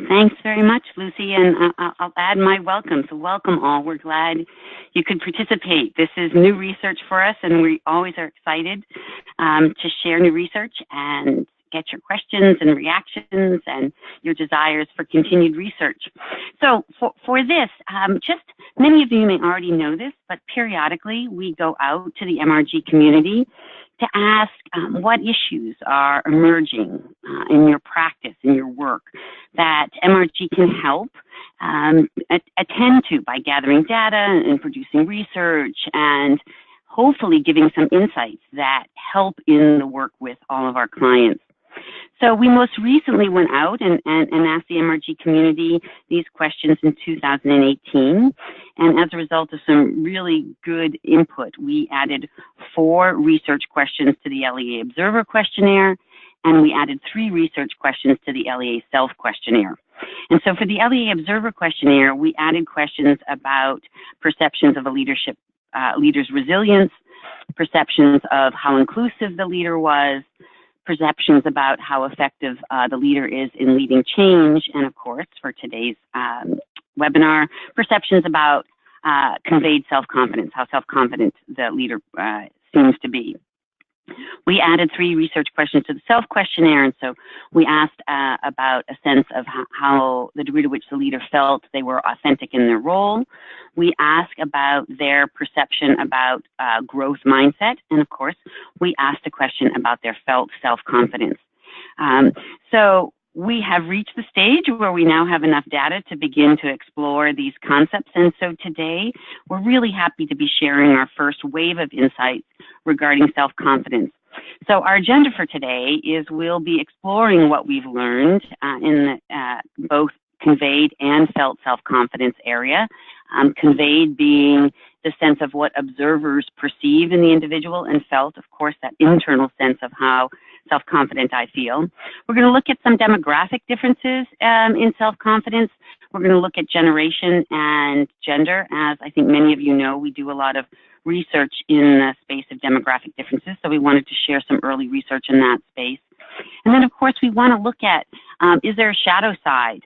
Thanks very much, Lucy, and I'll add my welcome. So welcome all. We're glad you could participate. This is new research for us, and we always are excited to share new research and get your questions and reactions and your desires for continued research. So for this, just many of you may already know this, but periodically we go out to the MRG community to ask what issues are emerging in your practice, in your work, that MRG can help attend to by gathering data and producing research and hopefully giving some insights that help in the work with all of our clients. So we most recently went out and asked the MRG community these questions in 2018. And as a result of some really good input, we added 4 research questions to the LEA Observer Questionnaire, and we added 3 research questions to the LEA Self Questionnaire. And so for the LEA Observer Questionnaire, we added questions about perceptions of a leader's resilience, perceptions of how inclusive the leader was, perceptions about how effective the leader is in leading change, and of course, for today's webinar, perceptions about conveyed self-confidence, how self-confident the leader seems to be. We added 3 research questions to the self-questionnaire, and so we asked about a sense of how the degree to which the leader felt they were authentic in their role. We asked about their perception about growth mindset, and of course, we asked a question about their felt self-confidence. So we have reached the stage where we now have enough data to begin to explore these concepts, and so today we're really happy to be sharing our first wave of insights regarding self-confidence. So our agenda for today is we'll be exploring what we've learned in both conveyed and felt self-confidence area. Conveyed being the sense of what observers perceive in the individual, and felt, of course, that internal sense of how self-confident I feel. We're going to look at some demographic differences in self-confidence. We're going to look at generation and gender. As I think many of you know, we do a lot of research in the space of demographic differences, so we wanted to share some early research in that space. And then, of course, we want to look at, is there a shadow side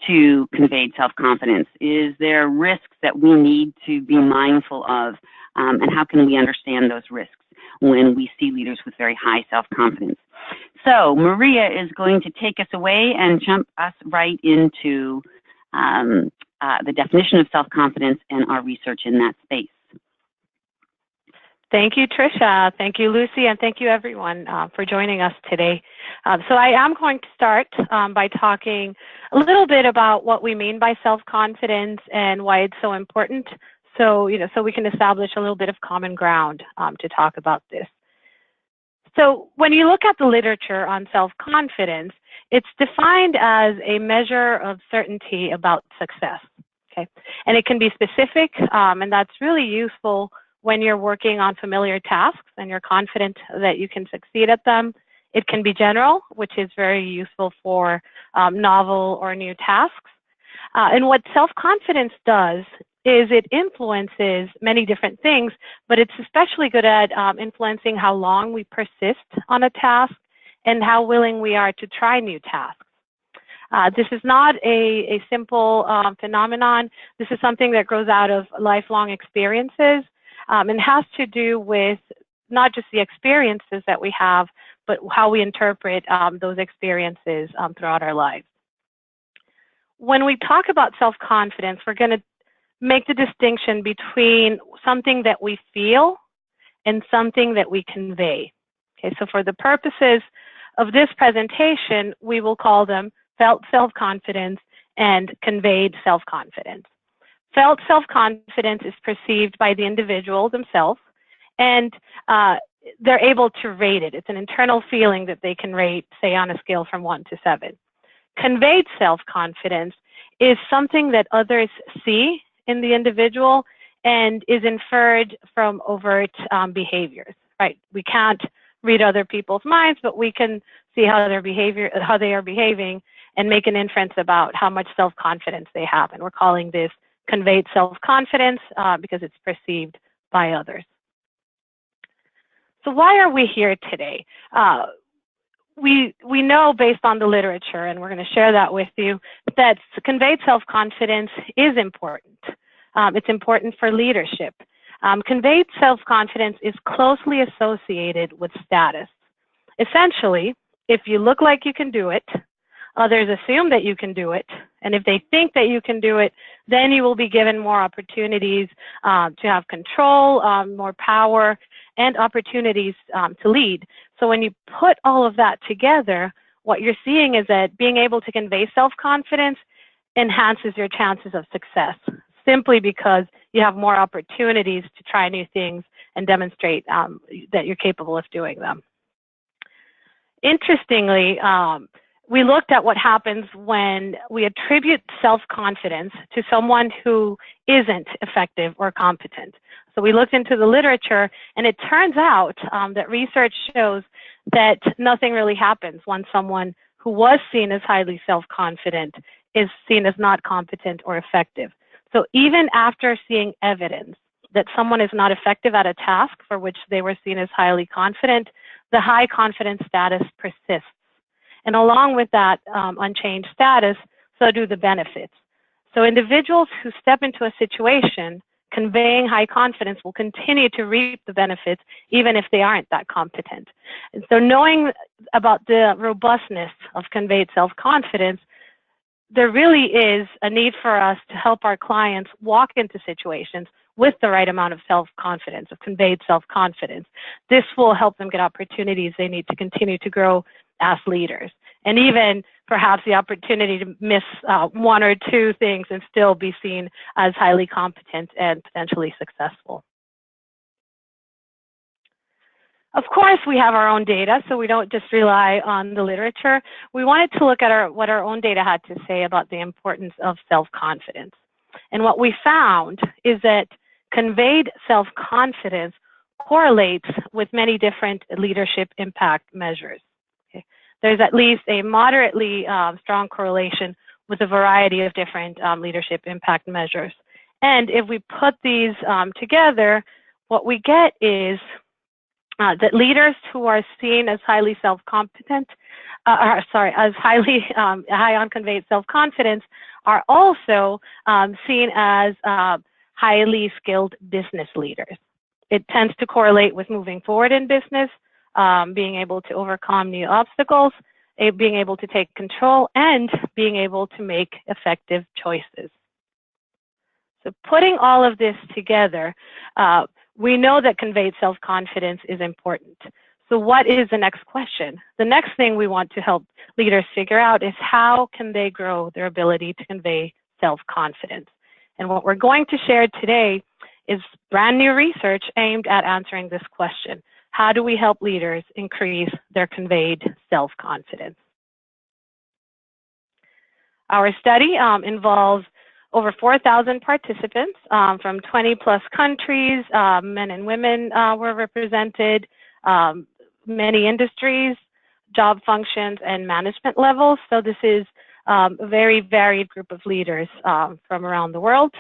to conveyed self-confidence? Is there risks that we need to be mindful of, and how can we understand those risks when we see leaders with very high self-confidence? So Maria is going to take us away and jump us right into the definition of self-confidence and our research in that space. Thank you, Tricia. Thank you, Lucy, and thank you, everyone, for joining us today. So I am going to start by talking a little bit about what we mean by self-confidence and why it's so important. So, so we can establish a little bit of common ground to talk about this. So when you look at the literature on self-confidence, it's defined as a measure of certainty about success, okay? And it can be specific, and that's really useful when you're working on familiar tasks and you're confident that you can succeed at them. It can be general, which is very useful for novel or new tasks. And what self-confidence does is it influences many different things, but it's especially good at influencing how long we persist on a task and how willing we are to try new tasks. This is not a simple phenomenon. This is something that grows out of lifelong experiences and has to do with not just the experiences that we have, but how we interpret those experiences throughout our lives. When we talk about self-confidence, we're going to make the distinction between something that we feel and something that we convey. Okay, so for the purposes of this presentation, we will call them felt self-confidence and conveyed self-confidence. Felt self-confidence is perceived by the individual themselves, and they're able to rate it. It's an internal feeling that they can rate, say, on a scale from 1 to 7. Conveyed self-confidence is something that others see in the individual and is inferred from overt behaviors, right? We can't read other people's minds, but we can see how they are behaving and make an inference about how much self-confidence they have. And we're calling this conveyed self-confidence because it's perceived by others. So why are we here today? we know based on the literature, and we're going to share that with you, that conveyed self-confidence is important. It's important for leadership. Conveyed self-confidence is closely associated with status. Essentially, if you look like you can do it, others assume that you can do it, and if they think that you can do it, then you will be given more opportunities to have control, more power, and opportunities to lead. So when you put all of that together, what you're seeing is that being able to convey self-confidence enhances your chances of success, simply because you have more opportunities to try new things and demonstrate that you're capable of doing them. Interestingly, we looked at what happens when we attribute self-confidence to someone who isn't effective or competent. So we looked into the literature, and it turns out that research shows that nothing really happens when someone who was seen as highly self-confident is seen as not competent or effective. So even after seeing evidence that someone is not effective at a task for which they were seen as highly confident, the high confidence status persists. And along with that unchanged status, so do the benefits. So individuals who step into a situation conveying high confidence will continue to reap the benefits even if they aren't that competent. And so knowing about the robustness of conveyed self-confidence, there really is a need for us to help our clients walk into situations with the right amount of self-confidence, of conveyed self-confidence. This will help them get opportunities they need to continue to grow as leaders, and even perhaps the opportunity to miss one or two things and still be seen as highly competent and potentially successful. Of course, we have our own data, so we don't just rely on the literature. We wanted to look at what our own data had to say about the importance of self-confidence. And what we found is that conveyed self-confidence correlates with many different leadership impact measures. Okay. There's at least a moderately strong correlation with a variety of different leadership impact measures. And if we put these together, what we get is that leaders who are seen as highly self-competent, as highly high on conveyed self-confidence, are also seen as highly skilled business leaders. It tends to correlate with moving forward in business, being able to overcome new obstacles, being able to take control, and being able to make effective choices. So putting all of this together, we know that conveyed self-confidence is important. So what is the next question? The next thing we want to help leaders figure out is how can they grow their ability to convey self-confidence? And what we're going to share today is brand new research aimed at answering this question. How do we help leaders increase their conveyed self-confidence? Our study involves over 4,000 participants from 20 plus countries. Men and women were represented, many industries, job functions, and management levels. So this is a very varied group of leaders from around the world.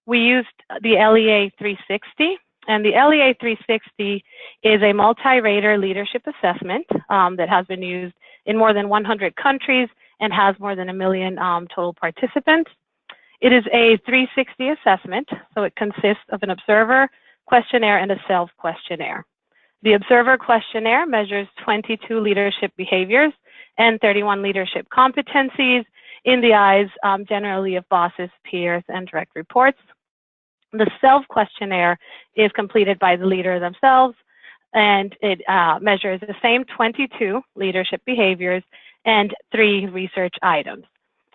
We used the LEA 360, and the LEA 360 is a multi-rater leadership assessment that has been used in more than 100 countries and has more than 1 million total participants. It is a 360 assessment, so it consists of an observer questionnaire and a self-questionnaire. The observer questionnaire measures 22 leadership behaviors and 31 leadership competencies in the eyes generally of bosses, peers, and direct reports. The self-questionnaire is completed by the leader themselves, and it measures the same 22 leadership behaviors and 3 research items.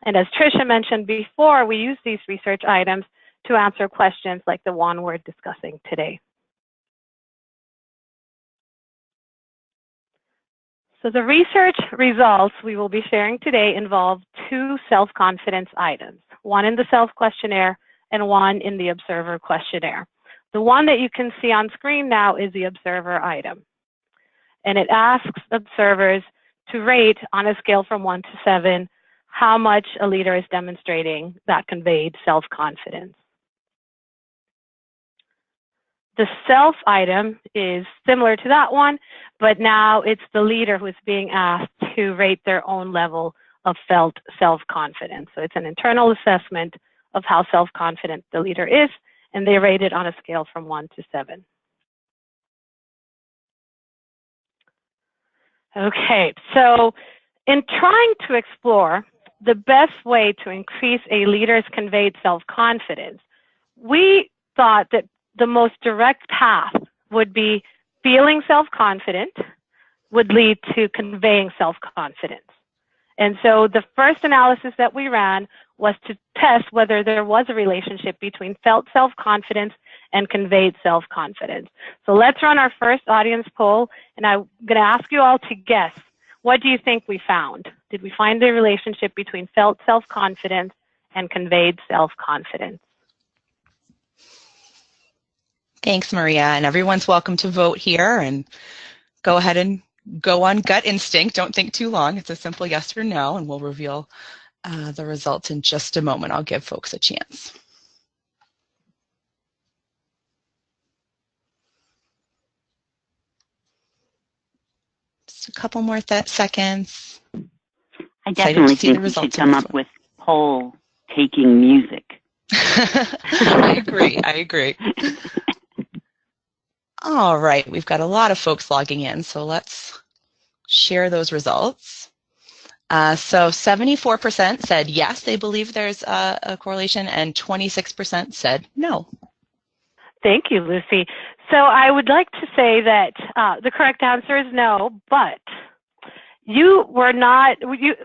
And as Tricia mentioned before, we use these research items to answer questions like the one we're discussing today. So the research results we will be sharing today involve 2 self-confidence items, one in the self-questionnaire and one in the observer questionnaire. The one that you can see on screen now is the observer item. And it asks observers to rate on a scale from 1 to 7 how much a leader is demonstrating that conveyed self-confidence. The self item is similar to that one, but now it's the leader who is being asked to rate their own level of felt self-confidence. So it's an internal assessment of how self-confident the leader is, and they rate it on a scale from 1 to 7. Okay, so in trying to explore the best way to increase a leader's conveyed self-confidence, we thought that the most direct path would be feeling self-confident would lead to conveying self-confidence. And so the first analysis that we ran was to test whether there was a relationship between felt self-confidence and conveyed self-confidence. So let's run our first audience poll, and I'm going to ask you all to guess. What do you think we found? Did we find the relationship between felt self-confidence and conveyed self-confidence? Thanks, Maria, and everyone's welcome to vote here, and go ahead and go on gut instinct. Don't think too long. It's a simple yes or no, and we'll reveal the results in just a moment. I'll give folks a chance. Just a couple more seconds. I definitely think we should come up with poll-taking music. I agree. All right, we've got a lot of folks logging in, so let's share those results. So 74% said yes, they believe there's a correlation, and 26% said no. Thank you, Lucy. So I would like to say that the correct answer is no, but you were not,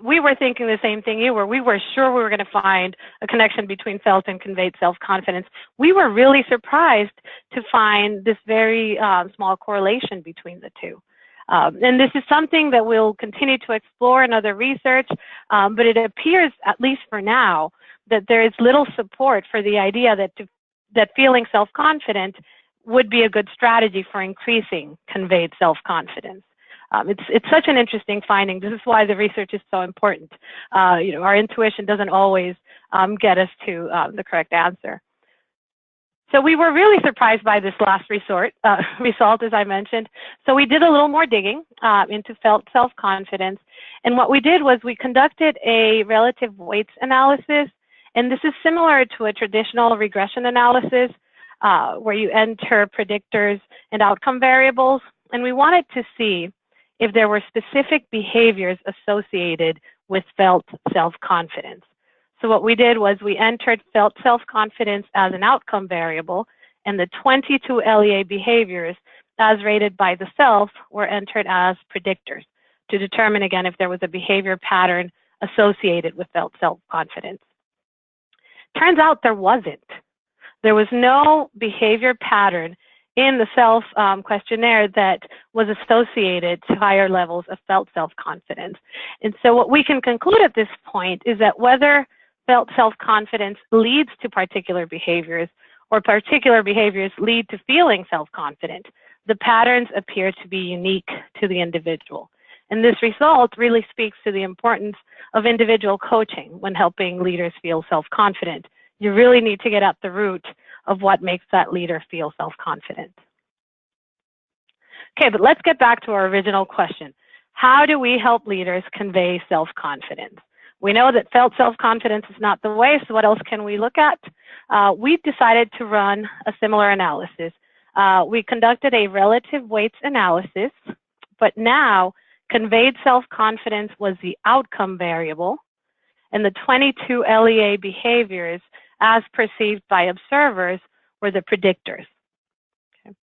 we were thinking the same thing you were. We were sure we were going to find a connection between felt and conveyed self-confidence. We were really surprised to find this very small correlation between the two. And this is something that we'll continue to explore in other research, but it appears, at least for now, that there is little support for the idea that feeling self-confident would be a good strategy for increasing conveyed self-confidence. It's such an interesting finding. This is why the research is so important. Our intuition doesn't always get us to the correct answer. So we were really surprised by this last result, as I mentioned. So we did a little more digging into felt self-confidence. And what we did was we conducted a relative weights analysis. And this is similar to a traditional regression analysis where you enter predictors and outcome variables. And we wanted to see if there were specific behaviors associated with felt self-confidence. So what we did was we entered felt self-confidence as an outcome variable, and the 22 LEA behaviors as rated by the self were entered as predictors to determine, again, if there was a behavior pattern associated with felt self-confidence. Turns out there wasn't. There was no behavior pattern in the self questionnaire that was associated to higher levels of felt self-confidence. And so what we can conclude at this point is that whether felt self-confidence leads to particular behaviors or particular behaviors lead to feeling self-confident, the patterns appear to be unique to the individual. And this result really speaks to the importance of individual coaching when helping leaders feel self-confident. You really need to get at the root of what makes that leader feel self-confident. Okay, but let's get back to our original question. How do we help leaders convey self-confidence? We know that felt self-confidence is not the way, so what else can we look at? We decided to run a similar analysis. We conducted a relative weights analysis, but now conveyed self-confidence was the outcome variable, and the 22 LEA behaviors as perceived by observers were the predictors. Okay.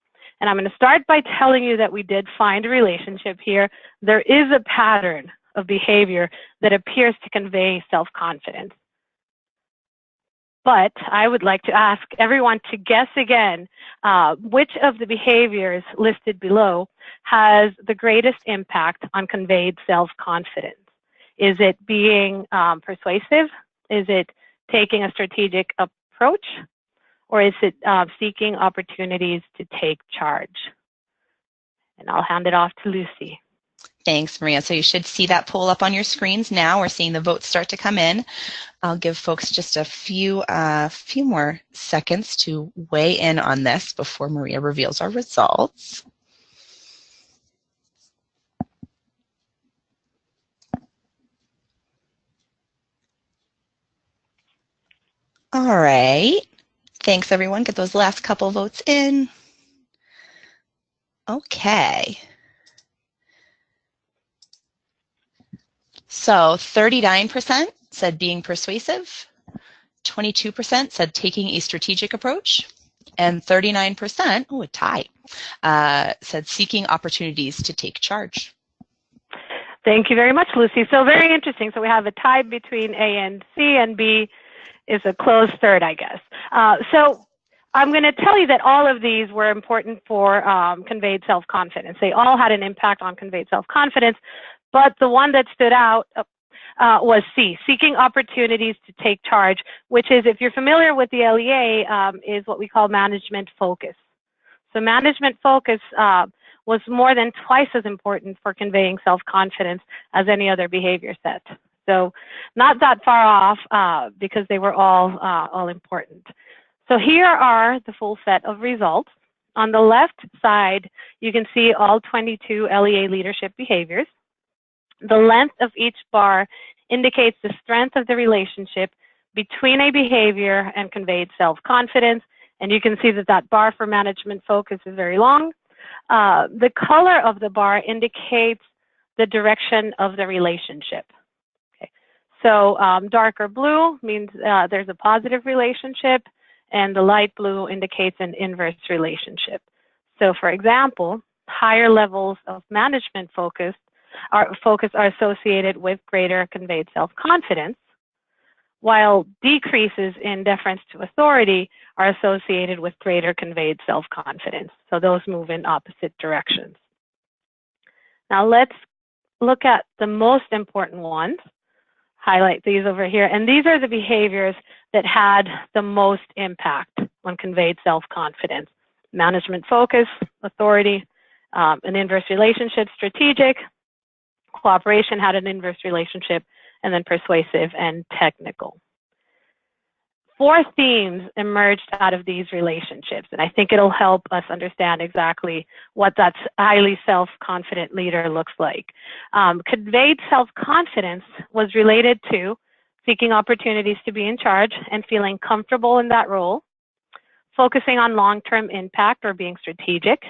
And I'm going to start by telling you that we did find a relationship here. There is a pattern of behavior that appears to convey self-confidence. But I would like to ask everyone to guess again which of the behaviors listed below has the greatest impact on conveyed self-confidence. Is it being persuasive? Is it taking a strategic approach? Or is it seeking opportunities to take charge? And I'll hand it off to Lucy. Thanks, Maria. So you should see that poll up on your screens now. We're seeing the votes start to come in. I'll give folks just a few more seconds to weigh in on this before Maria reveals our results. All right. Thanks, everyone. Get those last couple votes in. Okay. So 39% said being persuasive, 22% said taking a strategic approach, and 39%, oh, a tie, said seeking opportunities to take charge. Thank you very much, Lucy. So very interesting. So we have a tie between A and C, and B is a close third, I guess. So I'm going to tell you that all of these were important for conveyed self-confidence. They all had an impact on conveyed self-confidence, but the one that stood out was C, seeking opportunities to take charge, which is, if you're familiar with the LEA, is what we call management focus. So management focus was more than twice as important for conveying self-confidence as any other behavior set. So not that far off because they were all important. So here are the full set of results. On the left side, you can see all 22 LEA leadership behaviors. The length of each bar indicates the strength of the relationship between a behavior and conveyed self-confidence. And you can see that that bar for management focus is very long. The color of the bar indicates the direction of the relationship. Okay. So darker blue means there's a positive relationship, and the light blue indicates an inverse relationship. So for example, higher levels of management focus are associated with greater conveyed self-confidence, while decreases in deference to authority are associated with greater conveyed self-confidence. So those move in opposite directions. Now let's look at the most important ones, highlight these over here, and these are the behaviors that had the most impact on conveyed self-confidence: management focus, authority, an inverse relationship, strategic, cooperation had an inverse relationship, and then persuasive and technical. 4 themes emerged out of these relationships, and I think it'll help us understand exactly what that highly self-confident leader looks like. Conveyed self-confidence was related to seeking opportunities to be in charge and feeling comfortable in that role, focusing on long-term impact or being strategic,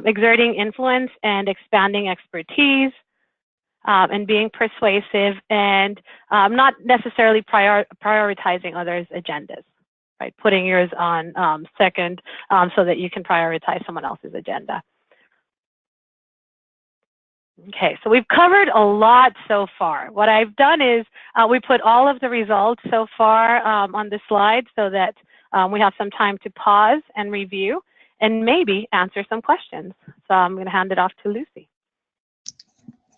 exerting influence and expanding expertise, and being persuasive, and not necessarily prioritizing others' agendas, right? Putting yours on second so that you can prioritize someone else's agenda. Okay, so we've covered a lot so far. What I've done is we put all of the results so far on the slide so that we have some time to pause and review and maybe answer some questions. So I'm going to hand it off to Lucy.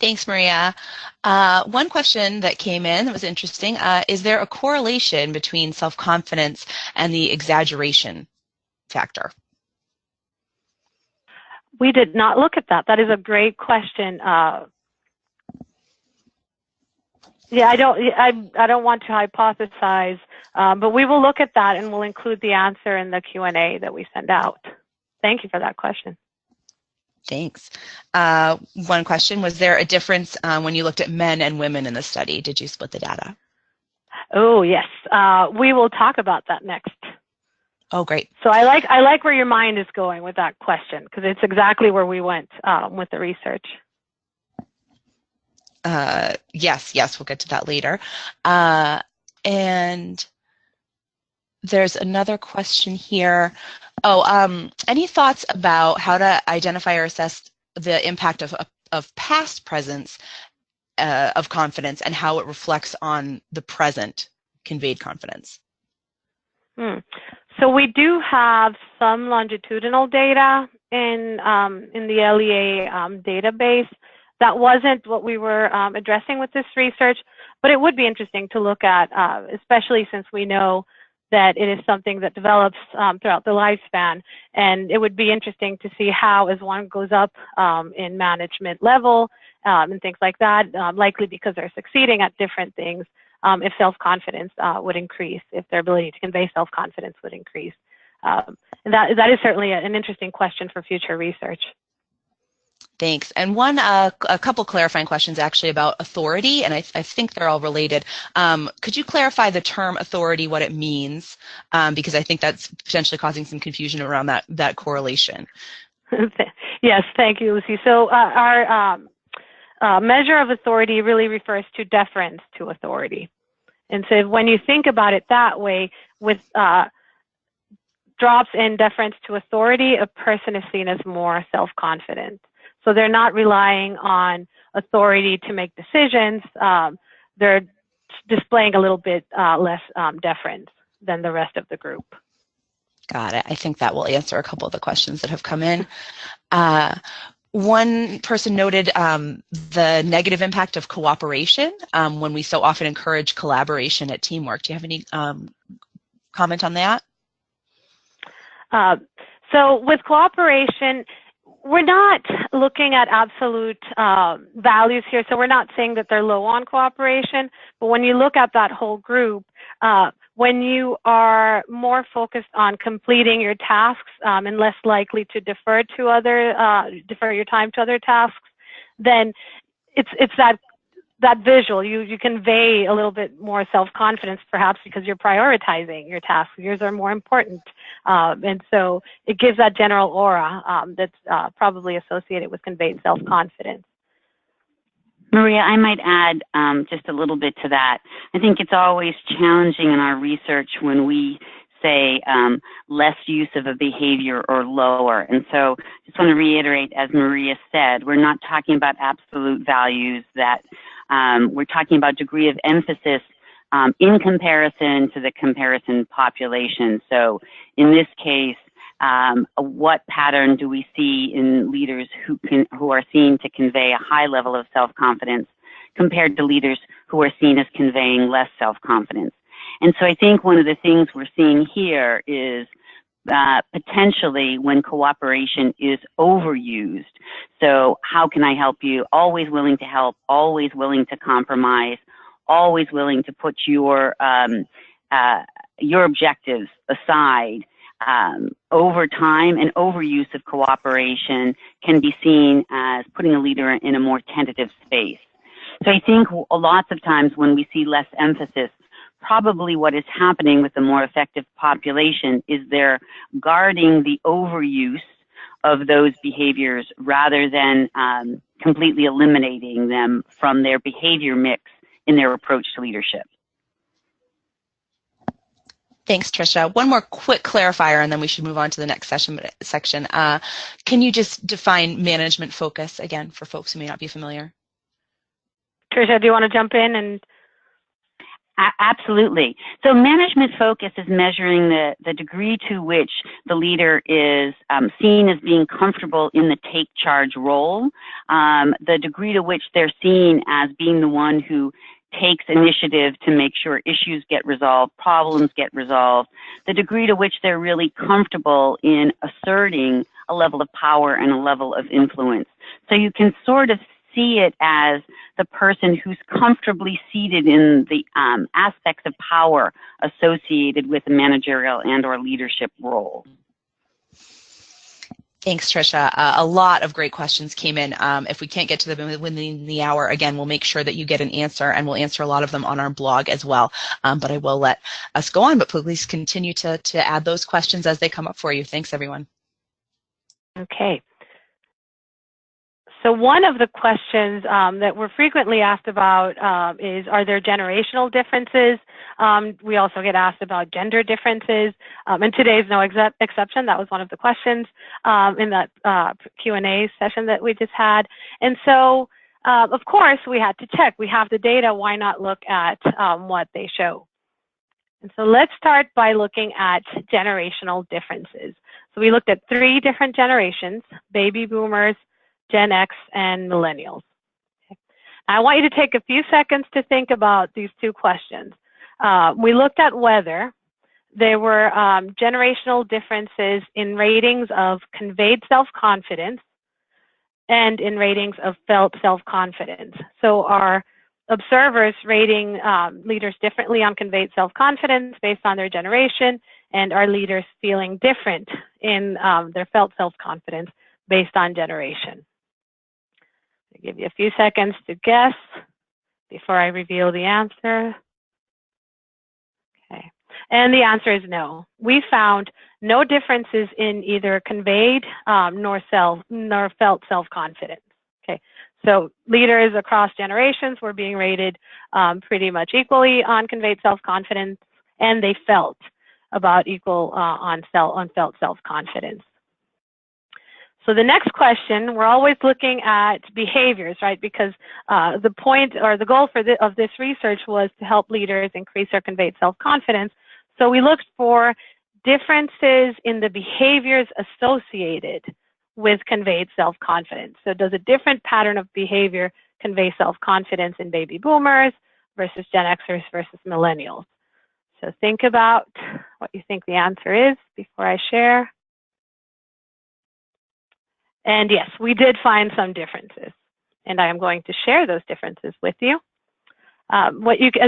Thanks, Maria. One question that came in that was interesting, is there a correlation between self-confidence and the exaggeration factor? We did not look at that. That is a great question. Yeah, I don't want to hypothesize, but we will look at that and we'll include the answer in the Q&A that we send out. Thank you for that question. Thanks. One question, was there a difference when you looked at men and women in the study? Did you split the data? Oh, yes. We will talk about that next. Oh, great. So I like where your mind is going with that question, because it's exactly where we went with the research. Yes, we'll get to that later. And there's another question here. Oh, any thoughts about how to identify or assess the impact of past presence of confidence and how it reflects on the present conveyed confidence? So we do have some longitudinal data in the LEA database. That wasn't what we were addressing with this research, but it would be interesting to look at, especially since we know that it is something that develops throughout the lifespan. And it would be interesting to see how, as one goes up in management level and things like that, likely because they're succeeding at different things, if self-confidence would increase, if their ability to convey self-confidence would increase. And that is certainly an interesting question for future research. Thanks. And a couple clarifying questions actually about authority, and I think they're all related. Could you clarify the term authority, what it means? Because I think that's potentially causing some confusion around that correlation. Yes, thank you, Lucy. So our measure of authority really refers to deference to authority. And so when you think about it that way, with drops in deference to authority, a person is seen as more self-confident. So they're not relying on authority to make decisions. They're displaying a little bit less deference than the rest of the group. Got it. I think that will answer a couple of the questions that have come in. One person noted the negative impact of cooperation when we so often encourage collaboration at teamwork. Do you have any comment on that? So with cooperation, we're not looking at absolute values here. So we're not saying that they're low on cooperation, but when you look at that whole group, when you are more focused on completing your tasks and less likely to defer your time to other tasks, then it's that visual. You convey a little bit more self-confidence, perhaps because you're prioritizing your tasks. Yours are more important. And so it gives that general aura that's probably associated with conveyed self-confidence. Maria, I might add just a little bit to that. I think it's always challenging in our research when we say less use of a behavior or lower. And so just want to reiterate, as Maria said, we're not talking about absolute values, that we're talking about degree of emphasis in comparison to the comparison population. So in this case, what pattern do we see in leaders who are seen to convey a high level of self-confidence compared to leaders who are seen as conveying less self-confidence? And so I think one of the things we're seeing here is potentially when cooperation is overused. So how can I help you? Always willing to help, always willing to compromise, always willing to put your objectives aside. Over time, and overuse of cooperation can be seen as putting a leader in a more tentative space. So I think lots of times when we see less emphasis, probably what is happening with the more effective population is they're guarding the overuse of those behaviors rather than completely eliminating them from their behavior mix in their approach to leadership. Thanks, Tricia. One more quick clarifier, and then we should move on to the next section. Can you just define management focus again for folks who may not be familiar? Tricia, do you want to jump in? And absolutely. So management focus is measuring the degree to which the leader is seen as being comfortable in the take charge role, the degree to which they're seen as being the one who takes initiative to make sure issues get resolved, problems get resolved, the degree to which they're really comfortable in asserting a level of power and a level of influence. So you can sort of see it as the person who's comfortably seated in the aspects of power associated with a managerial and or leadership role. Thanks, Tricia. A lot of great questions came in. If we can't get to them within the hour, again, we'll make sure that you get an answer, and we'll answer a lot of them on our blog as well. But I will let us go on, but please continue to add those questions as they come up for you. Thanks, everyone. Okay. So one of the questions that we're frequently asked about is, are there generational differences? We also get asked about gender differences, and today is no exception. That was one of the questions in that Q&A session that we just had. And so, of course, we had to check. We have the data. Why not look at what they show? And so let's start by looking at generational differences. So we looked at 3 different generations: baby boomers, Gen X, and millennials. Okay. I want you to take a few seconds to think about these 2 questions. We looked at whether there were generational differences in ratings of conveyed self-confidence and in ratings of felt self-confidence. So our observers rating leaders differently on conveyed self-confidence based on their generation, and our leaders feeling different in their felt self-confidence based on generation. I'll give you a few seconds to guess before I reveal the answer. Okay, and the answer is no. We found no differences in either conveyed nor felt self-confidence. Okay, so leaders across generations were being rated pretty much equally on conveyed self-confidence, and they felt about equal on felt self-confidence. So the next question, we're always looking at behaviors, right? Because the point or the goal of this research was to help leaders increase their conveyed self-confidence. So we looked for differences in the behaviors associated with conveyed self-confidence. So does a different pattern of behavior convey self-confidence in baby boomers versus Gen Xers versus millennials? So think about what you think the answer is before I share. And yes, we did find some differences, and I am going to share those differences with you. As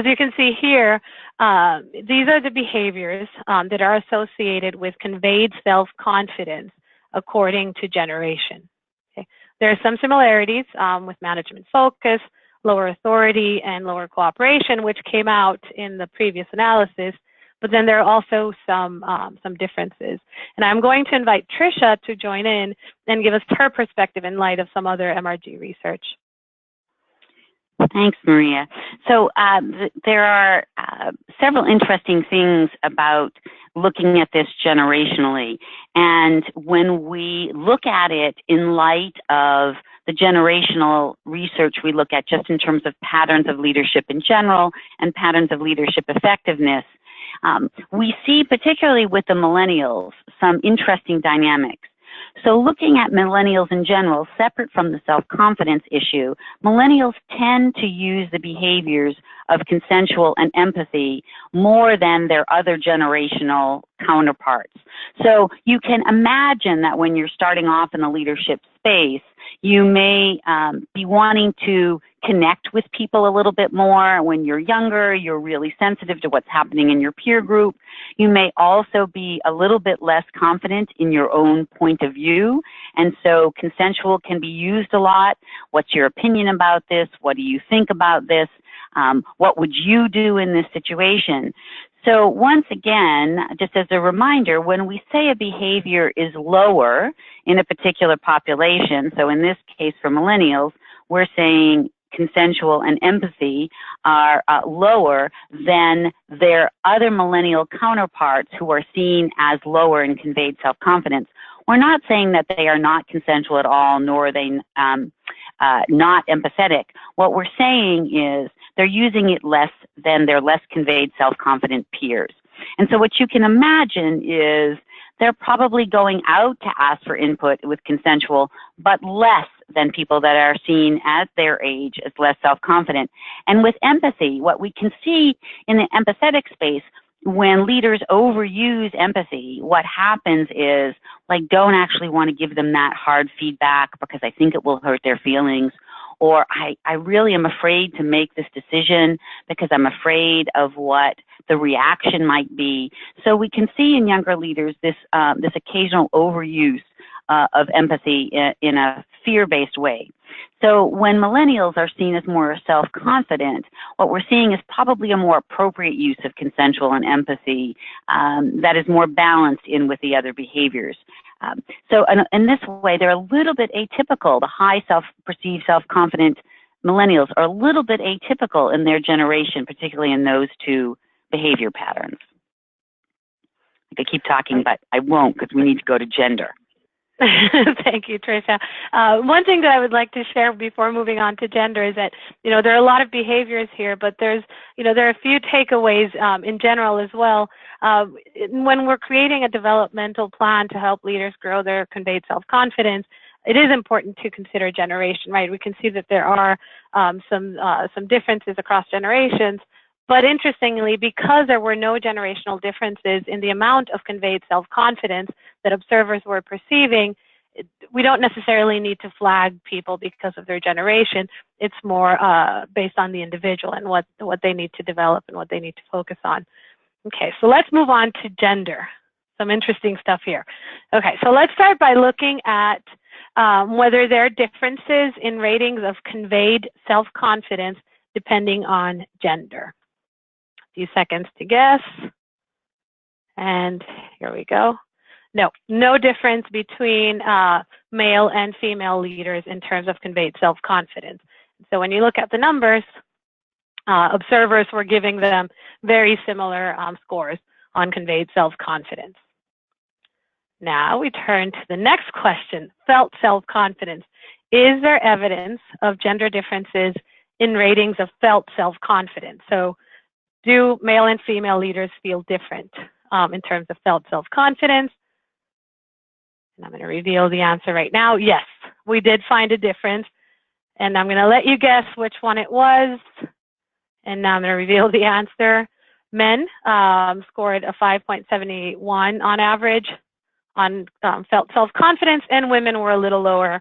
you can see here, these are the behaviors that are associated with conveyed self-confidence according to generation. Okay. There are some similarities with management focus, lower authority, and lower cooperation, which came out in the previous analysis. But then there are also some differences. And I'm going to invite Tricia to join in and give us her perspective in light of some other MRG research. Thanks, Maria. So there are several interesting things about looking at this generationally. And when we look at it in light of the generational research we look at just in terms of patterns of leadership in general and patterns of leadership effectiveness, we see, particularly with the millennials, some interesting dynamics. So looking at millennials in general, separate from the self-confidence issue, millennials tend to use the behaviors of consensual and empathy more than their other generational counterparts. So you can imagine that when you're starting off in the leadership space, you may be wanting to connect with people a little bit more. When you're younger, you're really sensitive to what's happening in your peer group. You may also be a little bit less confident in your own point of view. And so consensual can be used a lot. What's your opinion about this? What do you think about this? What would you do in this situation? So once again, just as a reminder, when we say a behavior is lower in a particular population, so in this case for millennials, we're saying consensual and empathy are lower than their other millennial counterparts who are seen as lower in conveyed self-confidence. We're not saying that they are not consensual at all, nor are they not empathetic. What we're saying is they're using it less than their less conveyed self-confident peers. And so what you can imagine is they're probably going out to ask for input with consensual, but less than people that are seen at their age as less self-confident. And with empathy, what we can see in the empathetic space, when leaders overuse empathy, what happens is, like, don't actually want to give them that hard feedback because I think it will hurt their feelings, or I really am afraid to make this decision because I'm afraid of what the reaction might be. So we can see in younger leaders this occasional overuse of empathy in a fear-based way. So when millennials are seen as more self-confident, what we're seeing is probably a more appropriate use of consensual and empathy that is more balanced in with the other behaviors. So in this way, they're a little bit atypical. The high perceived self-confident millennials are a little bit atypical in their generation, particularly in those two behavior patterns. I could keep talking, but I won't because we need to go to gender. Thank you, Tricia. One thing that I would like to share before moving on to gender is that, there are a lot of behaviors here, but there are a few takeaways in general as well. When we're creating a developmental plan to help leaders grow their conveyed self-confidence, it is important to consider generation, right? We can see that there are some differences across generations, But interestingly, because there were no generational differences in the amount of conveyed self-confidence that observers were perceiving, we don't necessarily need to flag people because of their generation. It's more based on the individual and what they need to develop and what they need to focus on. Okay, so let's move on to gender. Some interesting stuff here. Okay, so let's start by looking at whether there are differences in ratings of conveyed self-confidence depending on gender. A few seconds to guess. And here we go. No difference between male and female leaders in terms of conveyed self-confidence. So when you look at the numbers, observers were giving them very similar scores on conveyed self-confidence. Now we turn to the next question, felt self-confidence. Is there evidence of gender differences in ratings of felt self-confidence? So do male and female leaders feel different in terms of felt self-confidence? And I'm going to reveal the answer right now. Yes, we did find a difference. And I'm going to let you guess which one it was. And now I'm going to reveal the answer. Men scored a 5.71 on average on felt self-confidence, and women were a little lower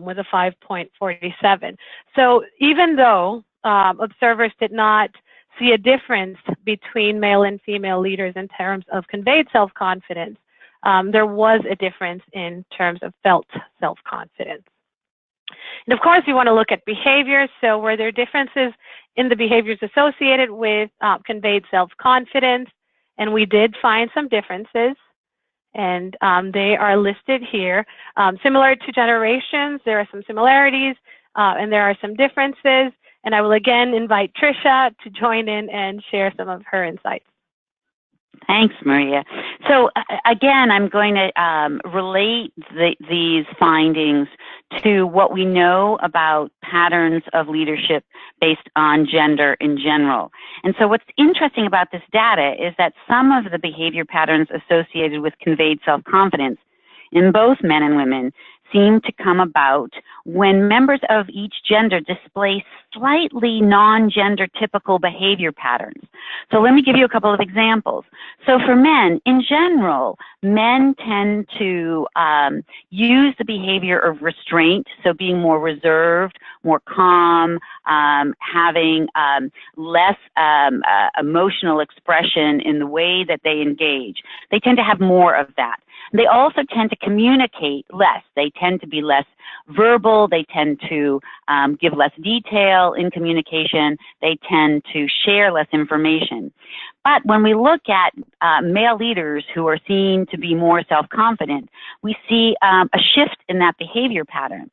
with a 5.47. So even though observers did not see a difference between male and female leaders in terms of conveyed self-confidence, there was a difference in terms of felt self-confidence. And of course, we want to look at behaviors. So were there differences in the behaviors associated with conveyed self-confidence? And we did find some differences, and they are listed here. Similar to generations, there are some similarities, and there are some differences. And I will again invite Tricia to join in and share some of her insights. Thanks, Maria. So again, I'm going to relate these findings to what we know about patterns of leadership based on gender in general. And so what's interesting about this data is that some of the behavior patterns associated with conveyed self-confidence in both men and women seem to come about when members of each gender display slightly non-gender typical behavior patterns. So let me give you a couple of examples. So for men, in general, men tend to use the behavior of restraint, so being more reserved, more calm, having less emotional expression in the way that they engage. They tend to have more of that. They also tend to communicate less. They tend to be less verbal. They tend to give less detail in communication. They tend to share less information. But when we look at male leaders who are seen to be more self-confident, we see a shift in that behavior pattern.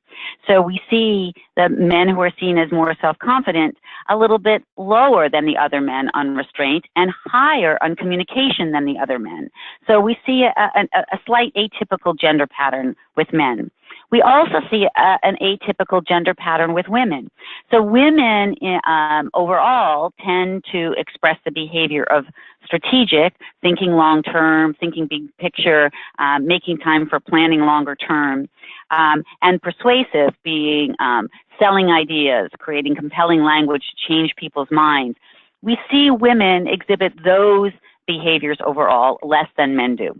So we see the men who are seen as more self-confident a little bit lower than the other men on restraint and higher on communication than the other men. So we see a slight atypical gender pattern with men. We also see an atypical gender pattern with women. So women overall tend to express the behavior of strategic, thinking long-term, thinking big picture, making time for planning longer term, and persuasive, being selling ideas, creating compelling language to change people's minds. We see women exhibit those behaviors overall less than men do.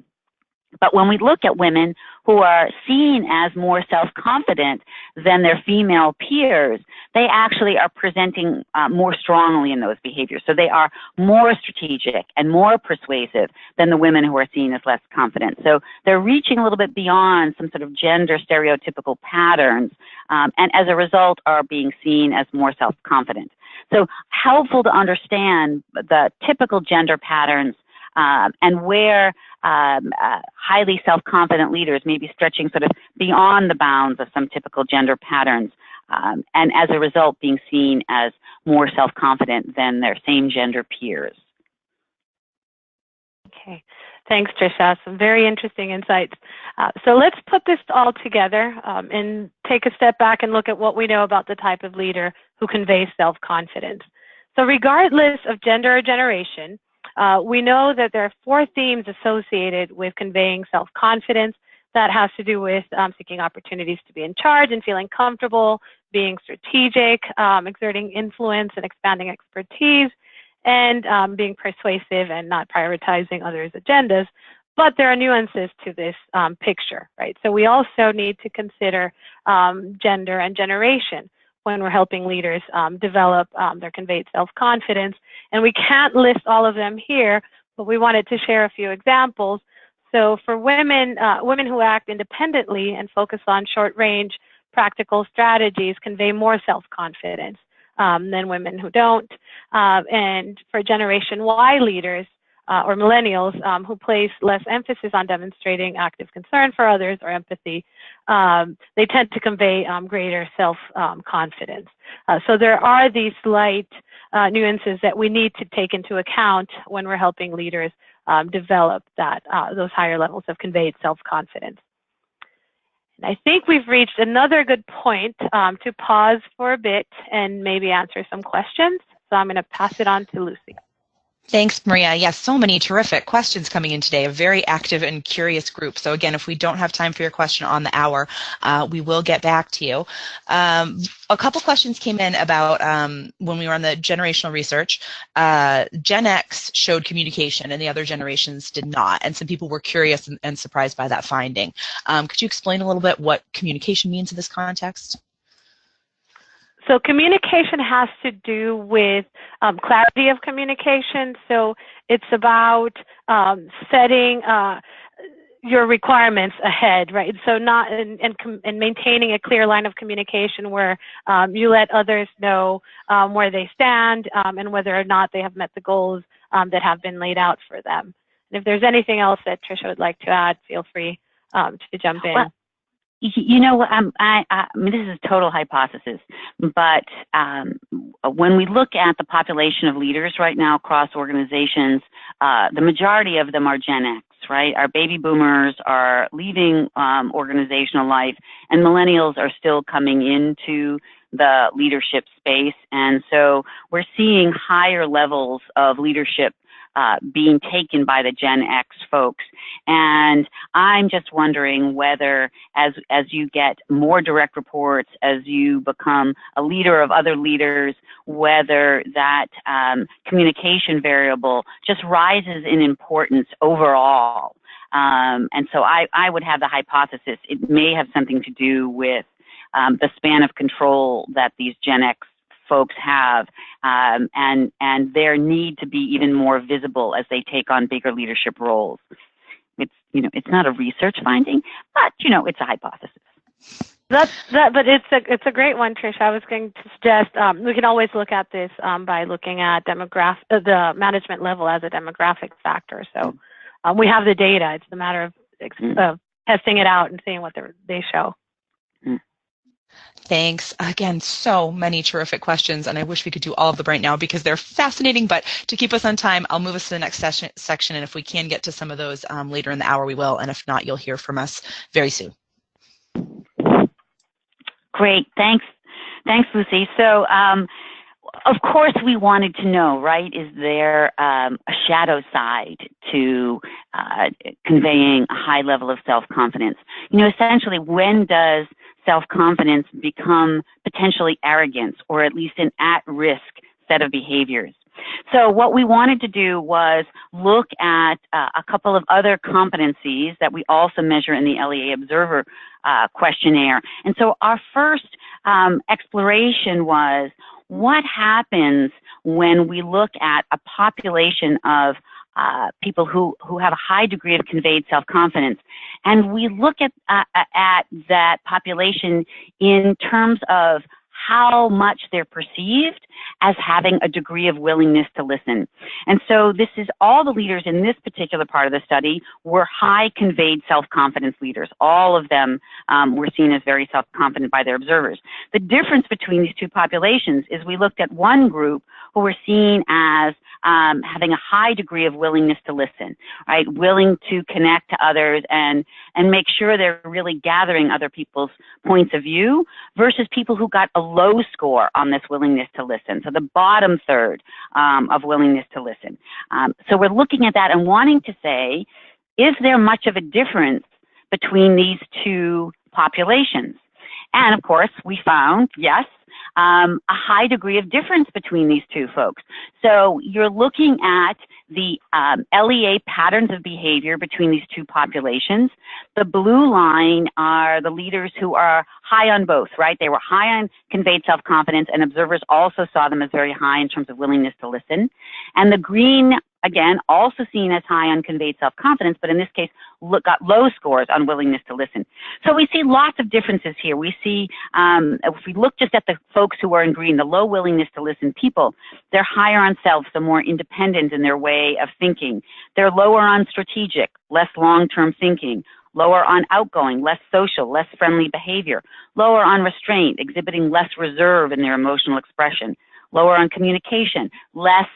But when we look at women who are seen as more self-confident than their female peers, they actually are presenting more strongly in those behaviors. So they are more strategic and more persuasive than the women who are seen as less confident. So they're reaching a little bit beyond some sort of gender stereotypical patterns, and as a result are being seen as more self-confident. So helpful to understand the typical gender patterns and where highly self-confident leaders may be stretching sort of beyond the bounds of some typical gender patterns, and as a result being seen as more self-confident than their same gender peers. Okay, thanks, Tricia. Some very interesting insights. So let's put this all together and take a step back and look at what we know about the type of leader who conveys self-confidence. So regardless of gender or generation, we know that there are 4 themes associated with conveying self-confidence. That has to do with seeking opportunities to be in charge and feeling comfortable, being strategic, exerting influence and expanding expertise, and being persuasive and not prioritizing others' agendas. But there are nuances to this picture, right? So we also need to consider gender and generation when we're helping leaders develop their conveyed self-confidence. And we can't list all of them here, but we wanted to share a few examples. So for women, women who act independently and focus on short-range practical strategies convey more self-confidence than women who don't. And for Generation Y leaders, or millennials who place less emphasis on demonstrating active concern for others or empathy, they tend to convey greater self-confidence. So there are these slight nuances that we need to take into account when we're helping leaders develop those higher levels of conveyed self-confidence. And I think we've reached another good point to pause for a bit and maybe answer some questions. So I'm going to pass it on to Lucy. Thanks, Maria. Yes, so many terrific questions coming in today, a very active and curious group. So again, if we don't have time for your question on the hour, we will get back to you. A couple questions came in about when we were on the generational research, Gen X showed communication and the other generations did not. And some people were curious and surprised by that finding. Could you explain a little bit what communication means in this context? So communication has to do with clarity of communication. So it's about setting your requirements ahead, right? So not and maintaining a clear line of communication where you let others know where they stand and whether or not they have met the goals that have been laid out for them. And if there's anything else that Tricia would like to add, feel free to jump in. Well, you know, I mean, this is a total hypothesis, but when we look at the population of leaders right now across organizations, the majority of them are Gen X, right? Our baby boomers are leaving organizational life, and millennials are still coming into the leadership space. And so we're seeing higher levels of leadership being taken by the Gen X folks. And I'm just wondering whether as you get more direct reports, as you become a leader of other leaders, whether that communication variable just rises in importance overall. And so I would have the hypothesis it may have something to do with the span of control that these Gen X folks have, and their need to be even more visible as they take on bigger leadership roles. It's, you know, it's not a research finding, but, you know, it's a hypothesis. But it's a great one, Tricia. I was going to suggest we can always look at this by looking at the management level as a demographic factor. So we have the data. It's a matter of testing it out and seeing what they show. Thanks. Again, so many terrific questions, and I wish we could do all of them right now because they're fascinating, but to keep us on time, I'll move us to the next section, and if we can get to some of those later in the hour, we will, and if not, you'll hear from us very soon. Great. Thanks. Thanks, Lucy. So, of course, we wanted to know, right, is there a shadow side to conveying a high level of self-confidence? You know, essentially, when does self-confidence become potentially arrogance, or at least an at-risk set of behaviors? So what we wanted to do was look at a couple of other competencies that we also measure in the LEA Observer questionnaire. And so our first exploration was, what happens when we look at a population of people who have a high degree of conveyed self-confidence, and we look at that population in terms of how much they're perceived as having a degree of willingness to listen. And so this is all the leaders in this particular part of the study were high conveyed self-confidence leaders. All of them were seen as very self-confident by their observers. The difference between these two populations is we looked at one group who were seen as having a high degree of willingness to listen, right? Willing to connect to others and make sure they're really gathering other people's points of view, versus people who got a low score on this willingness to listen. So the bottom third of willingness to listen. So we're looking at that and wanting to say, is there much of a difference between these two populations? And of course, we found, yes, a high degree of difference between these two folks. So you're looking at the LEA patterns of behavior between these two populations. The blue line are the leaders who are high on both, right? They were high on conveyed self-confidence, and observers also saw them as very high in terms of willingness to listen. And the green, again, also seen as high on conveyed self-confidence, but in this case, got low scores on willingness to listen. So we see lots of differences here. We see, if we look just at the folks who are in green, the low willingness to listen people, they're higher on self, so more independent in their way of thinking. They're lower on strategic, less long-term thinking. Lower on outgoing, less social, less friendly behavior. Lower on restraint, exhibiting less reserve in their emotional expression. Lower on communication, less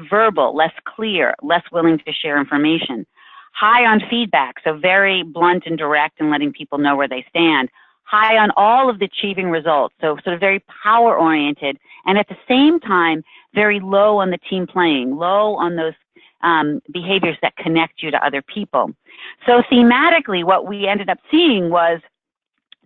verbal, less clear, less willing to share information. High on feedback, so very blunt and direct and letting people know where they stand. High on all of the achieving results, so sort of very power-oriented, and at the same time, very low on the team playing, low on those behaviors that connect you to other people. So thematically, what we ended up seeing was,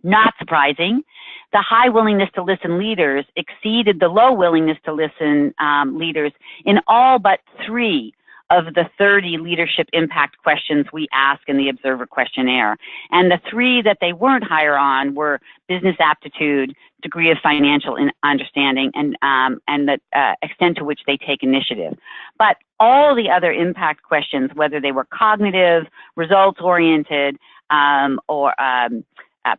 not surprising, the high willingness to listen leaders exceeded the low willingness to listen leaders in all but 3 of the 30 leadership impact questions we ask in the observer questionnaire. And the 3 that they weren't higher on were business aptitude, degree of financial understanding, and the extent to which they take initiative. But all the other impact questions, whether they were cognitive, results-oriented, or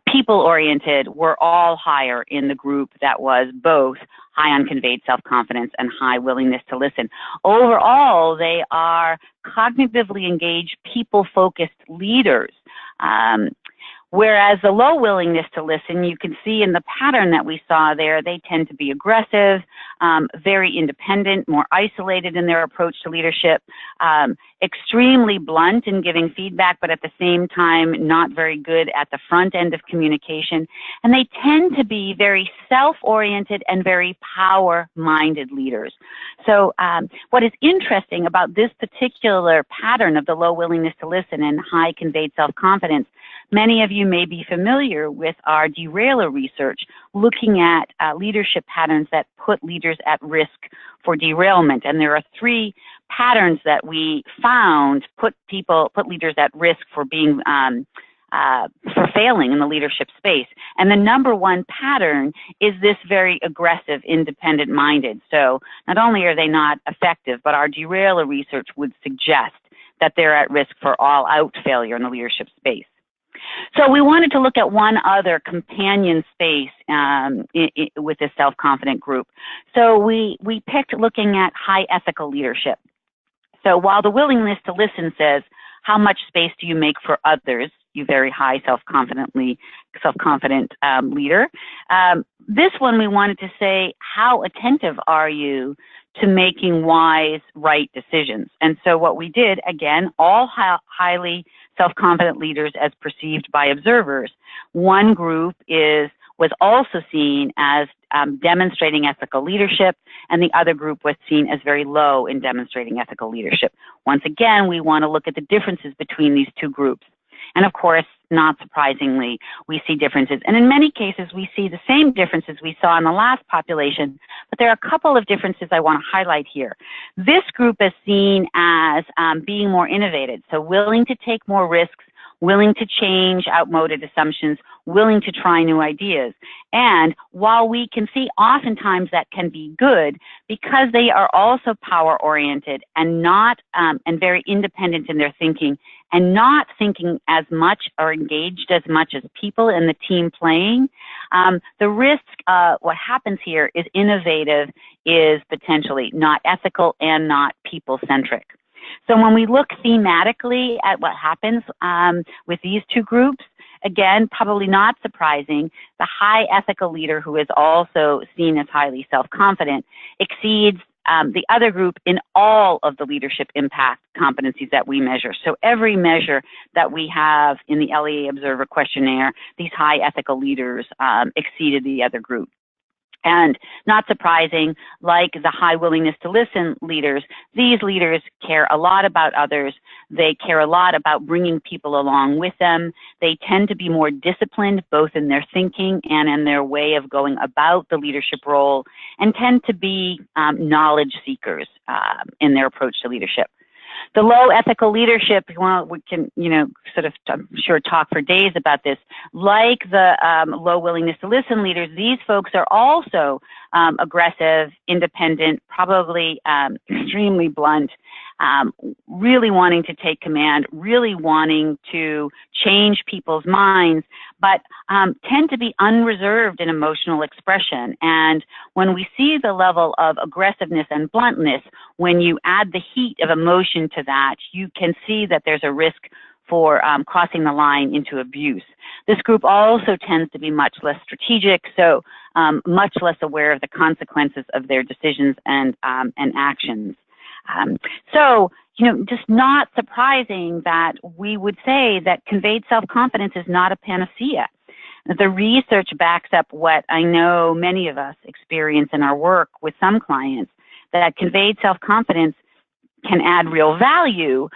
people-oriented, were all higher in the group that was both high on conveyed self-confidence and high willingness to listen. Overall, they are cognitively engaged, people-focused leaders. Whereas the low willingness to listen, you can see in the pattern that we saw there, they tend to be aggressive, very independent, more isolated in their approach to leadership, extremely blunt in giving feedback, but at the same time, not very good at the front end of communication. And they tend to be very self-oriented and very power-minded leaders. So what is interesting about this particular pattern of the low willingness to listen and high conveyed self-confidence, many of you may be familiar with our derailer research looking at leadership patterns that put leaders at risk for derailment. And there are 3 patterns that we found put leaders at risk for being for failing in the leadership space. And the number 1 pattern is this very aggressive, independent-minded. So not only are they not effective, but our derailer research would suggest that they're at risk for all-out failure in the leadership space. So we wanted to look at one other companion space with this self-confident group. So we picked looking at high ethical leadership. So while the willingness to listen says, how much space do you make for others, you very high self-confident leader, this one we wanted to say, how attentive are you to making wise, right decisions? And so what we did, again, all highly self-confident leaders as perceived by observers. One group was also seen as demonstrating ethical leadership, and the other group was seen as very low in demonstrating ethical leadership. Once again, we want to look at the differences between these 2 groups. And of course, not surprisingly, we see differences. And in many cases, we see the same differences we saw in the last population, but there are a couple of differences I want to highlight here. This group is seen as being more innovative, so willing to take more risks, willing to change outmoded assumptions, willing to try new ideas. And while we can see oftentimes that can be good, because they are also power-oriented and not and very independent in their thinking, and not thinking as much or engaged as much as people in the team playing, the risk, what happens here is innovative is potentially not ethical and not people-centric. So when we look thematically at what happens with these 2 groups, again, probably not surprising, the high ethical leader, who is also seen as highly self-confident, exceeds the other group in all of the leadership impact competencies that we measure. So every measure that we have in the LEA Observer Questionnaire, these high ethical leaders exceeded the other group. And not surprising, like the high willingness to listen leaders, these leaders care a lot about others. They care a lot about bringing people along with them. They tend to be more disciplined, both in their thinking and in their way of going about the leadership role, and tend to be knowledge seekers in their approach to leadership. The low ethical leadership, well, we can, sort of, I'm sure, talk for days about this. Like the low willingness to listen leaders, these folks are also aggressive, independent, probably extremely blunt, really wanting to take command, really wanting to change people's minds, but tend to be unreserved in emotional expression. And when we see the level of aggressiveness and bluntness, when you add the heat of emotion to that, you can see that there's a risk for crossing the line into abuse. This group also tends to be much less strategic, so much less aware of the consequences of their decisions and actions. So, just not surprising that we would say that conveyed self-confidence is not a panacea. The research backs up what I know many of us experience in our work with some clients, that conveyed self-confidence can add real value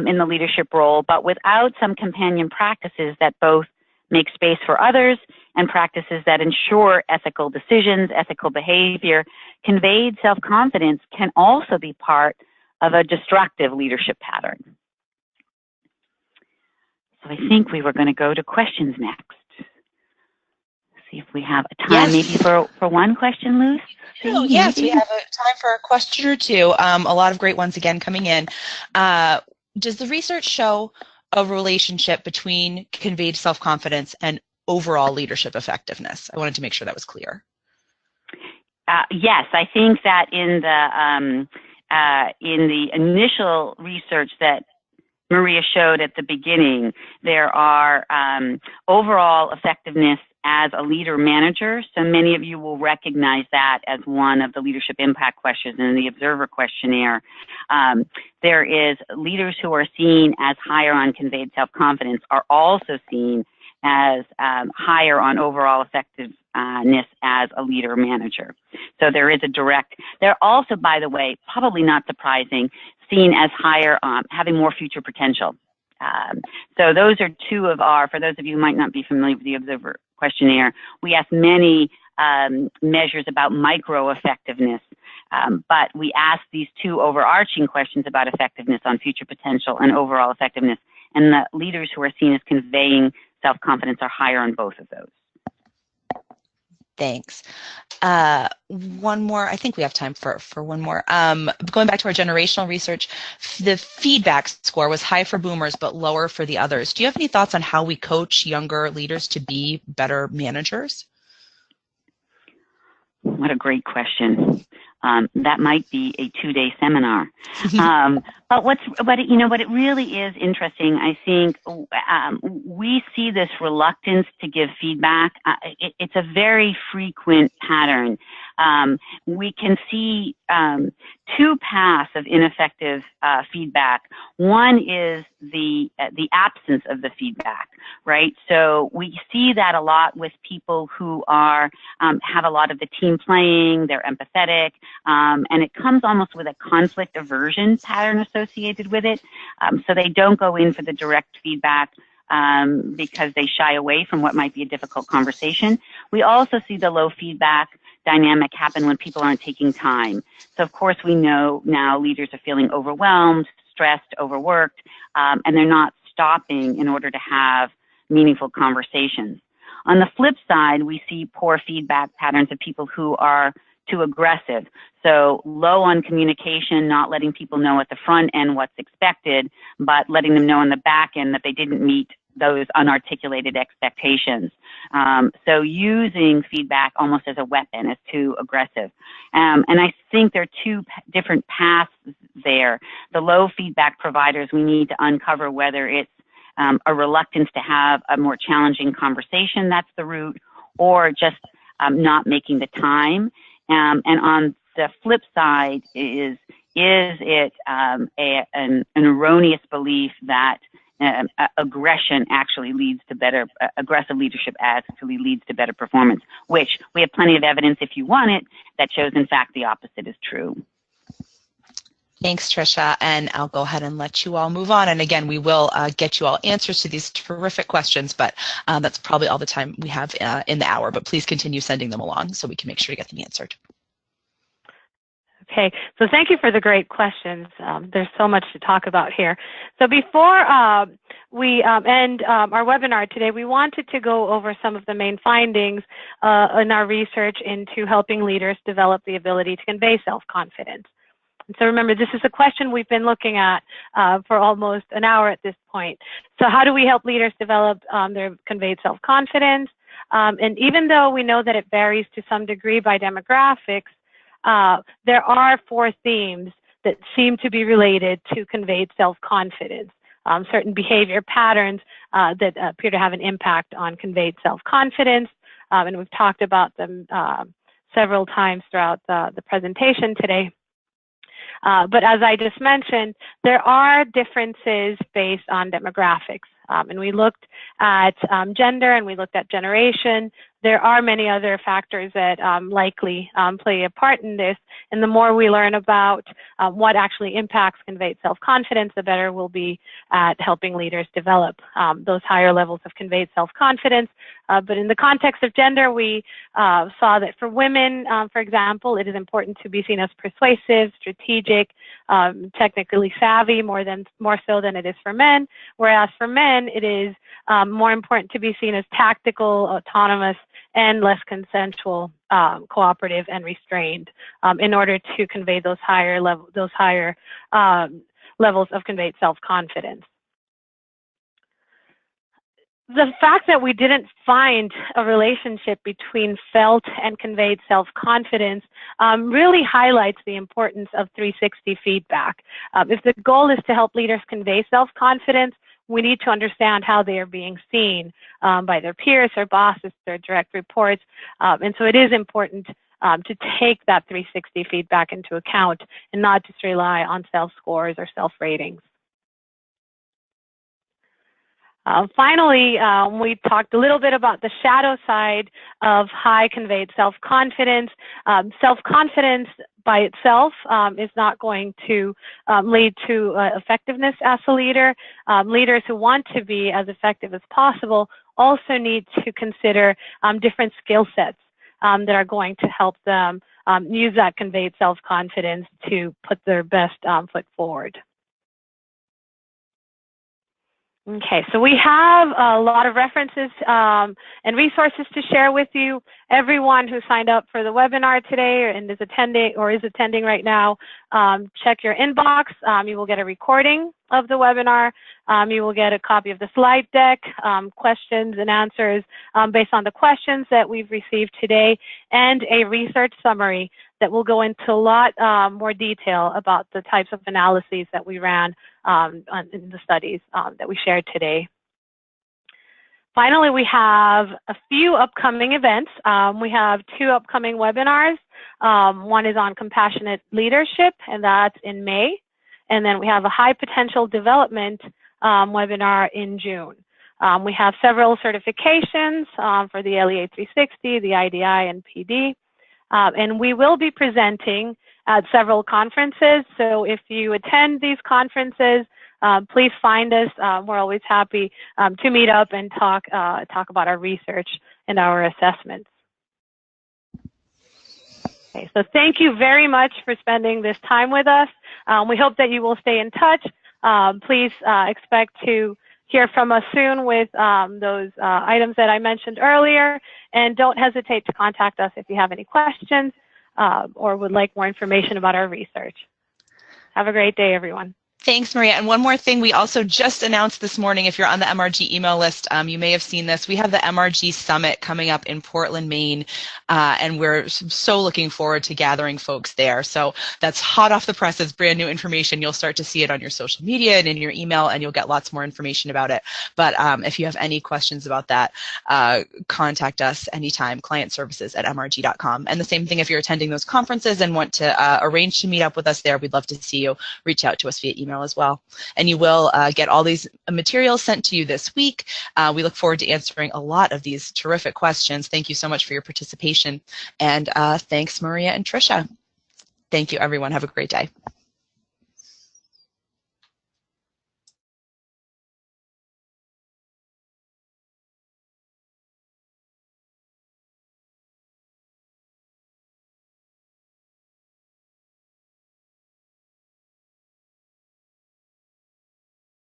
in the leadership role, but without some companion practices that both make space for others and practices that ensure ethical decisions, ethical behavior, conveyed self-confidence can also be part of a destructive leadership pattern. So I think we were going to go to questions next. See if we have a time maybe for one question, Luce. Oh, yes, we have a time for a question or two. A lot of great ones again coming in. Does the research show a relationship between conveyed self-confidence and overall leadership effectiveness? I wanted to make sure that was clear. Yes, I think that in the initial research that Maria showed at the beginning, there are overall effectiveness as a leader manager. So many of you will recognize that as one of the leadership impact questions in the observer questionnaire. There is leaders who are seen as higher on conveyed self-confidence are also seen as higher on overall effectiveness as a leader manager. So there is a direct, they're also, by the way, probably not surprising, seen as higher, having more future potential. So those are two of our, for those of you who might not be familiar with the observer questionnaire, we ask many measures about micro effectiveness, but we ask these two overarching questions about effectiveness on future potential and overall effectiveness, and the leaders who are seen as conveying self-confidence are higher on both of those. Thanks. One more, I think we have time for one more. Going back to our generational research, the feedback score was high for boomers but lower for the others. Do you have any thoughts on how we coach younger leaders to be better managers? What a great question. That might be a 2-day seminar. But what it really is interesting, I think we see this reluctance to give feedback. It's a very frequent pattern. We can see two paths of ineffective feedback. One is the absence of the feedback, right? So we see that a lot with people who are have a lot of the team playing, they're empathetic, and it comes almost with a conflict aversion pattern associated with it. So they don't go in for the direct feedback because they shy away from what might be a difficult conversation. We also see the low feedback dynamic happen when people aren't taking time. So of course we know now leaders are feeling overwhelmed, stressed, overworked, and they're not stopping in order to have meaningful conversations. On the flip side, we see poor feedback patterns of people who are too aggressive. So low on communication, not letting people know at the front end what's expected, but letting them know on the back end that they didn't meet those unarticulated expectations. So using feedback almost as a weapon, as too aggressive. And I think there are two different paths there. The low feedback providers, we need to uncover whether it's a reluctance to have a more challenging conversation, that's the root, or just not making the time. And on the flip side is it an erroneous belief that aggression actually leads to better, aggressive leadership actually leads to better performance, which we have plenty of evidence, if you want it, that shows in fact the opposite is true. Thanks, Tricia, and I'll go ahead and let you all move on. And again, we will get you all answers to these terrific questions, but that's probably all the time we have in the hour. But please continue sending them along so we can make sure to get them answered. Okay, so thank you for the great questions. There's so much to talk about here. So before we end our webinar today, we wanted to go over some of the main findings in our research into helping leaders develop the ability to convey self-confidence. And so remember, this is a question we've been looking at for almost an hour at this point. So how do we help leaders develop their conveyed self-confidence? And even though we know that it varies to some degree by demographics, there are 4 themes that seem to be related to conveyed self-confidence, certain behavior patterns that appear to have an impact on conveyed self-confidence, and we've talked about them several times throughout the presentation today. But as I just mentioned, there are differences based on demographics. And we looked at gender and we looked at generation. There are many other factors that likely play a part in this. And the more we learn about what actually impacts conveyed self-confidence, the better we'll be at helping leaders develop those higher levels of conveyed self-confidence. But in the context of gender, we saw that for women, for example, it is important to be seen as persuasive, strategic, technically savvy more so than it is for men. Whereas for men, it is more important to be seen as tactical, autonomous, and less consensual, cooperative, and restrained in order to convey those higher levels of conveyed self-confidence. The fact that we didn't find a relationship between felt and conveyed self-confidence really highlights the importance of 360 feedback. If the goal is to help leaders convey self-confidence, we need to understand how they are being seen by their peers, their bosses, their direct reports. And so it is important to take that 360 feedback into account and not just rely on self-scores or self-ratings. Finally, we talked a little bit about the shadow side of high conveyed self-confidence. Self-confidence by itself is not going to lead to effectiveness as a leader. Leaders who want to be as effective as possible also need to consider different skill sets that are going to help them use that conveyed self-confidence to put their best foot forward. Okay, so we have a lot of references and resources to share with you. Everyone who signed up for the webinar today and is attending right now, check your inbox. You will get a recording of the webinar. You will get a copy of the slide deck, questions and answers based on the questions that we've received today, and a research summary that will go into a lot more detail about the types of analyses that we ran in the studies that we shared today. Finally, we have a few upcoming events. We have 2 upcoming webinars. One is on compassionate leadership, and that's in May. And then we have a high potential development webinar in June. We have several certifications for the LEA 360, the IDI, and PD. And we will be presenting at several conferences. So if you attend these conferences, please find us. We're always happy to meet up and talk about our research and our assessments. Okay, so thank you very much for spending this time with us. We hope that you will stay in touch. Please expect to hear from us soon with those items that I mentioned earlier. And don't hesitate to contact us if you have any questions or would like more information about our research. Have a great day, everyone. Thanks, Maria. And one more thing, we also just announced this morning, if you're on the MRG email list, you may have seen this. We have the MRG Summit coming up in Portland, Maine, and we're so looking forward to gathering folks there. So that's hot off the press. It's brand new information. You'll start to see it on your social media and in your email, and you'll get lots more information about it. But if you have any questions about that, contact us anytime, clientservices@mrg.com. And the same thing if you're attending those conferences and want to arrange to meet up with us there, we'd love to see you. Reach out to us via email email as well. And you will get all these materials sent to you this week. We look forward to answering a lot of these terrific questions. Thank you so much for your participation. And thanks, Maria and Tricia. Thank you, everyone. Have a great day.